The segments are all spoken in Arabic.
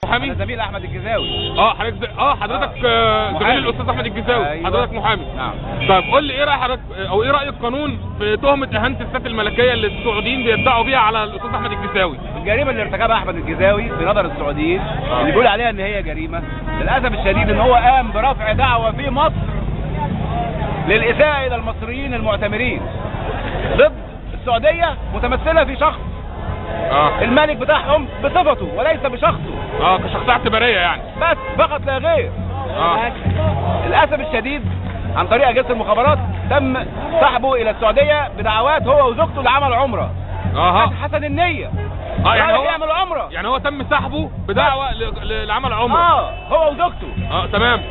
محامي؟ أنا زميل احمد الجزاوي. حضرتك زميل الاستاذ احمد الجزاوي. أيوة. حضرتك محامي. نعم. طيب قول لي ايه راي حضرتك او ايه راي القانون في تهمه اهانه الذات الملكيه اللي السعوديين بيدعوا بيها على الاستاذ احمد الجزاوي؟ الجريمه اللي ارتكبها احمد الجزاوي في نظر السعوديين اللي بيقول عليها ان هي جريمه، للاسف الشديد ان هو قام برفع دعوه في مصر للاساءه الى المصريين المعتمرين ضد السعوديه متمثله في شخص الملك بتاعهم بصفته وليس بشخصه. كشخصيه اعتباريه يعني. بس فقط لا غير. للاسف الشديد عن طريق اجهزه المخابرات تم سحبه الى السعوديه بدعوات هو وزوجته لعمل عمره. حسن النيه. يعني هو يعمل عمره. يعني هو تم سحبه بدعوه لعمل عمره. هو وزوجته. تمام.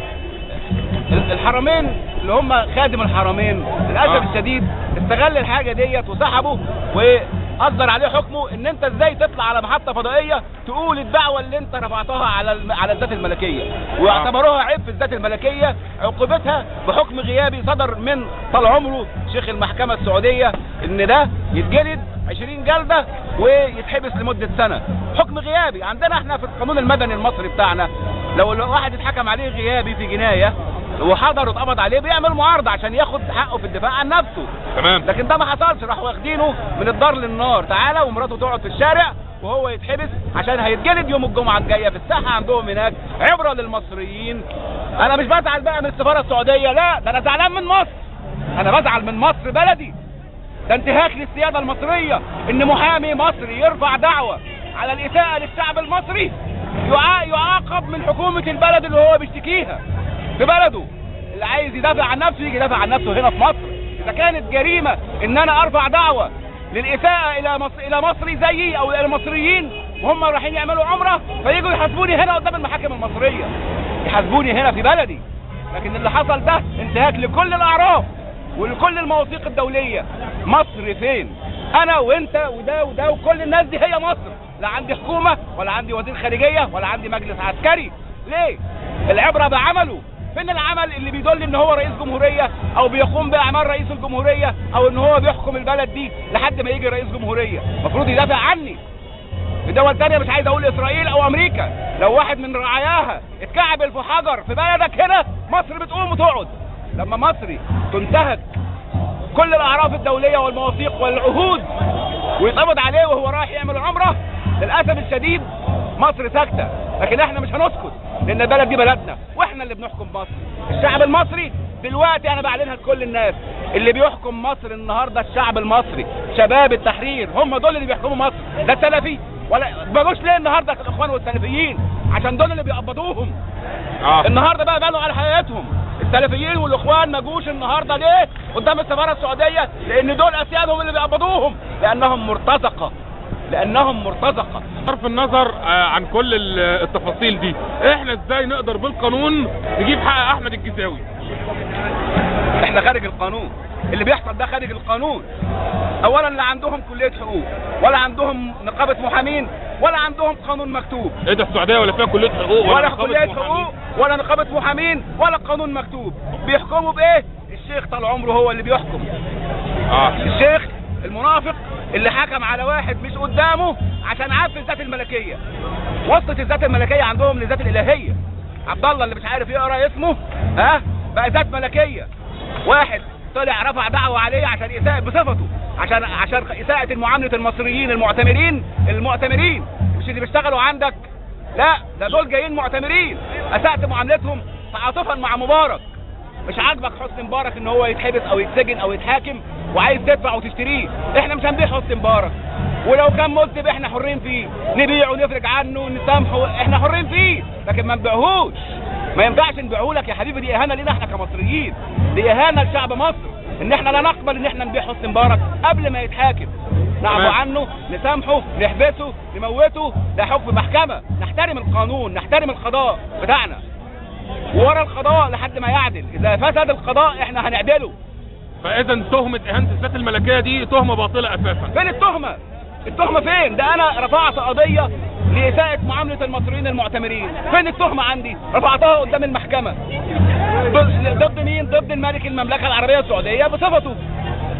الحرمين اللي هم خادم الحرمين للاسف الشديد استغل الحاجه ديت وسحبه واصدر عليه حكمه ان انت ازاي تطلع على محطه فضائيه تقول الدعوه اللي انت رفعتها على الذات الملكيه، واعتبروها عيب في الذات الملكيه. عقوبتها بحكم غيابي صدر من طال عمره شيخ المحكمه السعوديه ان ده يتجلد 20 جلده ويتحبس لمده سنه. حكم غيابي عندنا احنا في القانون المدني المصري بتاعنا لو واحد اتحكم عليه غيابي في جنايه وحضر واتقبض عليه بيعمل معارضه عشان ياخد حقه في الدفاع عن نفسه. تمام. لكن ده ما حصلش، راحوا واخدينه من الدار للنار. تعالى ومراته تقعد في الشارع وهو يتحبس عشان هيتجلد يوم الجمعه الجايه في الساحه عندهم هناك. عبره للمصريين. انا مش بزعل بقى من السفاره السعوديه، لا، ده انا زعلان من مصر. انا بزعل من مصر بلدي. ده انتهاك للسياده المصريه ان محامي مصري يرفع دعوه على الاساءه للشعب المصري يعاقب من حكومه البلد اللي هو بيشتكيها في بلده. اللي عايز يدافع عن نفسه يجي يدافع عن نفسه هنا في مصر. اذا كانت جريمه ان انا ارفع دعوه للاساءه الى مصري زيي او الى المصريين وهم رايحين يعملوا عمره فييجوا يحاسبوني هنا قدام المحاكم المصريه، يحاسبوني هنا في بلدي. لكن اللي حصل ده انتهاك لكل الاعراف ولكل المواثيق الدوليه. مصر فين؟ انا وانت وده وده وكل الناس دي هي مصر. لا عندي حكومه ولا عندي وزير خارجيه ولا عندي مجلس عسكري. ليه؟ العبره بعمله. فين العمل اللي بيدل ان هو رئيس جمهوريه او بيقوم باعمال رئيس الجمهوريه او ان هو بيحكم البلد دي لحد ما يجي رئيس جمهوريه؟ المفروض يدافع عني. في دول تانية مش عايز اقول اسرائيل او امريكا، لو واحد من رعاياها اتكعبل في حجر في بلدك هنا مصر بتقوم وتقعد. لما مصري تنتهك كل الاعراف الدوليه والمواثيق والعهود ويتقبض عليه وهو رايح يعمل عمره، للاسف الشديد مصر ساكته. لكن احنا مش هنسكت لان البلد دي بلدنا واحنا اللي بنحكم مصر. الشعب المصري دلوقتي انا بعلنها لكل الناس، اللي بيحكم مصر النهارده الشعب المصري، شباب التحرير هم دول اللي بيحكموا مصر. لا السلفي ولا ما جوش ليه النهارده الاخوان والسلفيين؟ عشان دول اللي بيقبضوهم. النهارده بقى بانوا على حقيقتهم. السلفيين والاخوان ما جوش النهارده ليه قدام السفاره السعوديه؟ لان دول اسيادهم اللي بيقبضوهم، لانهم مرتزقه. بصرف النظر عن كل التفاصيل دي، احنا ازاي نقدر بالقانون نجيب حق احمد الجزاوي؟ احنا خارج القانون. اللي بيحصل ده خارج القانون. اولا لا عندهم كليه حقوق ولا عندهم نقابه محامين ولا عندهم قانون مكتوب. ايه ده السعوديه ولا فيها كليه حقوق ولا كليه حقوق ولا نقابه محامين ولا قانون مكتوب؟ بيحكموا بايه؟ الشيخ طال عمره هو اللي بيحكم. الشيخ المنافق اللي حكم على واحد مش قدامه عشان عارف الذات الملكيه. وصلت الذات الملكيه عندهم للذات الالهيه. عبد الله اللي مش عارف يقرا اسمه بقى ذات ملكيه. واحد طلع رفع دعوه عليه عشان اساءة بصفته، عشان اساءة معامله المصريين المعتمرين مش اللي بيشتغلوا عندك. لا، ده دول جايين معتمرين. اسأت معاملتهم تعاطفا مع مبارك. مش عاجبك حسني مبارك ان هو يتحبس او يتسجن او يتحاكم وعايز تدفع وتشتريه. احنا مش هنبيع حسني مبارك، ولو كان مذنب احنا حرين فيه، نبيعه ونفرج عنه نسامحه، احنا حرين فيه، لكن ما نبيعهوش. ما ينفعش نبيعه لك يا حبيبي. دي اهانه لينا احنا كمصريين، دي اهانه لشعب مصر ان احنا لا نقبل ان احنا نبيع حسني مبارك قبل ما يتحاكم. نعفو عنه، نسامحه، نحبسه، نموته، ده حكم محكمه. نحترم القانون، نحترم القضاء بتاعنا، وورا القضاء لحد ما يعدل. اذا فسد القضاء احنا هنعدله. فاذا تهمه اهانه الذات الملكيه دي تهمه باطله اساسا. فين التهمه؟ التهمه فين؟ ده انا رفعت قضيه لإساءة معاملة المصريين المعتمرين. فين التهمة عندي؟ رفعتها قدام المحكمة. ضد مين؟ ضد الملك المملكة العربية السعودية بصفته.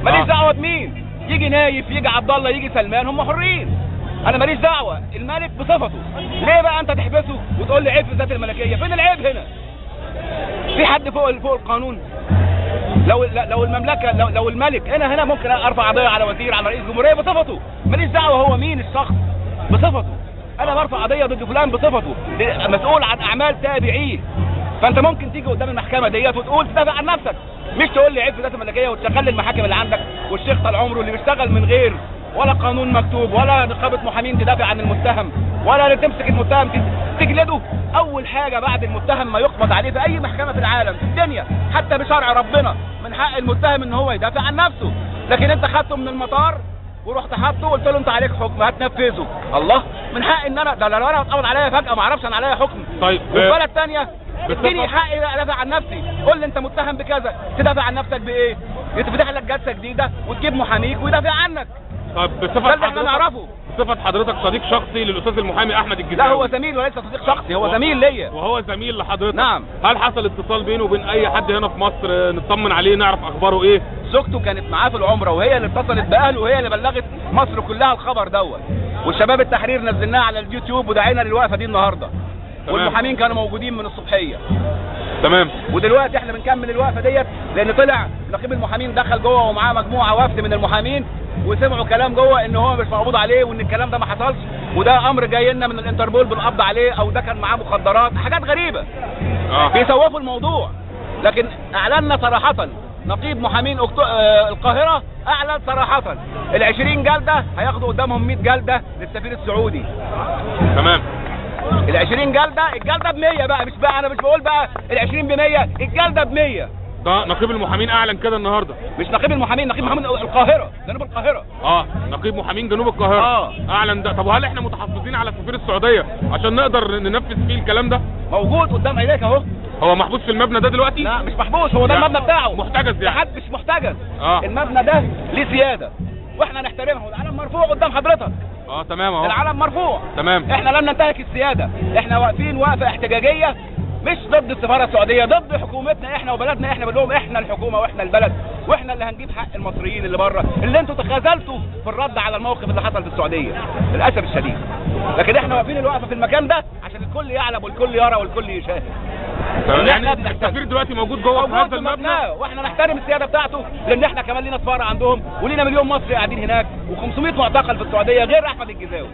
ماليش دعوة بمين. يجي نايف، يجي عبد الله، يجي سلمان، هم حرين. أنا ماليش دعوة. الملك بصفته. ليه بقى أنت تحبسه تقول لي عيب في الذات الملكيه، فين العيب هنا؟ في حد فوق القانون؟ لو المملكه لو الملك هنا ممكن ارفع قضيه على وزير، على رئيس جمهوريه بصفته، ماليش دعوه هو مين الشخص، بصفته. انا برفع قضيه ضد فلان بصفته، مسؤول عن اعمال تابعيه. فانت ممكن تيجي قدام المحكمه ديت وتقول تدافع عن نفسك، مش تقول لي عيب في الذات الملكيه وتشغل المحاكم اللي عندك والشيخ طال عمره اللي بيشتغل من غير ولا قانون مكتوب ولا نقابه محامين تدافع عن المتهم ولا تمسك المتهم تجلده. اول حاجه بعد المتهم ما يقبض عليه في اي محكمه في العالم في الدنيا حتى بشرع ربنا من حق المتهم ان هو يدافع عن نفسه. لكن انت خدته من المطار ورحت حاطه وقلت له انت عليك حكم هتنفذه. الله، من حق ان انا ده لو انا اتقبض عليا فجاه ما اعرفش انا عليا حكم. طيب وفي بلد ثانيه اديني حقي ادافع عن نفسي، قول لي انت متهم بكذا، تدافع عن نفسك بايه؟ يتفتح لك جلسه جديده وتجيب محاميك ويدافع عنك. طب بصفة حضرتك صديق شخصي للاستاذ المحامي احمد الجزاوي. لا هو زميل وليس صديق شخصي، هو زميل ليا. وهو زميل لحضرتك. نعم. هل حصل اتصال بينه وبين اي حد هنا في مصر نطمن عليه نعرف اخباره ايه؟ زوجته كانت معاه في العمره وهي اللي اتصلت باهله وهي اللي بلغت مصر كلها الخبر دوت، والشباب التحرير نزلناه على اليوتيوب ودعينا للوقفه دي النهارده. والمحامين كانوا موجودين من الصبحيه. تمام. ودلوقتي احنا بنكمل الوقفه ديت لان طلع نقيب المحامين دخل جوه ومعاه مجموعه وفد من المحامين وسمعوا كلام جوه ان هو مش مقبوض عليه وان الكلام ده ما حصلش، وده امر جاي لنا من الانتربول بالقبض عليه او ده كان معاه مخدرات، حاجات غريبه. بيسوفوا الموضوع. لكن اعلنا صراحه نقيب محامين القاهره اعلن صراحه ال20 جلده هياخدوا قدامهم 100 جلده للسفير السعودي. تمام. ال20 جلده، الجلده ب100 بقى، مش بقى انا مش بقول بقى ال20 ب100، الجلده ب100. ده نقيب المحامين اعلن كده النهارده؟ مش نقيب المحامين، نقيب محامين القاهره، جنوب القاهره. نقيب محامين جنوب القاهره اعلن ده. طب وهل احنا متحفظين على سفير السعوديه عشان نقدر ننفذ فيه الكلام ده؟ موجود قدام عينيك اهو. هو محبوس في المبنى ده دلوقتي؟ لا مش محبوس، هو ده المبنى بتاعه. محتجز يعني؟ حد مش محتجز. المبنى ده ليه سياده واحنا نحترمها، والعلم مرفوع قدام حضرتك. تمام اهو. العلم مرفوع. تمام. احنا لم ننتهك السياده، احنا واقفين وقفه احتجاجيه مش ضد السفاره السعوديه، ضد حكومتنا احنا وبلدنا. احنا بنقول لهم احنا الحكومه واحنا البلد واحنا اللي هنجيب حق المصريين اللي بره، اللي انتوا تخاذلتوا في الرد على الموقف اللي حصل في السعوديه للاسف الشديد. لكن احنا واقفين الوقفه في المكان ده عشان الكل يعلم والكل يرى والكل يشاهد. يعني السفير دلوقتي موجود جوه في هذا المبنى واحنا نحترم السياده بتاعته لان احنا كمان لينا سفاره عندهم ولينا مليون مصري قاعدين هناك و500 معتقل في السعوديه غير احمد الجزاوي.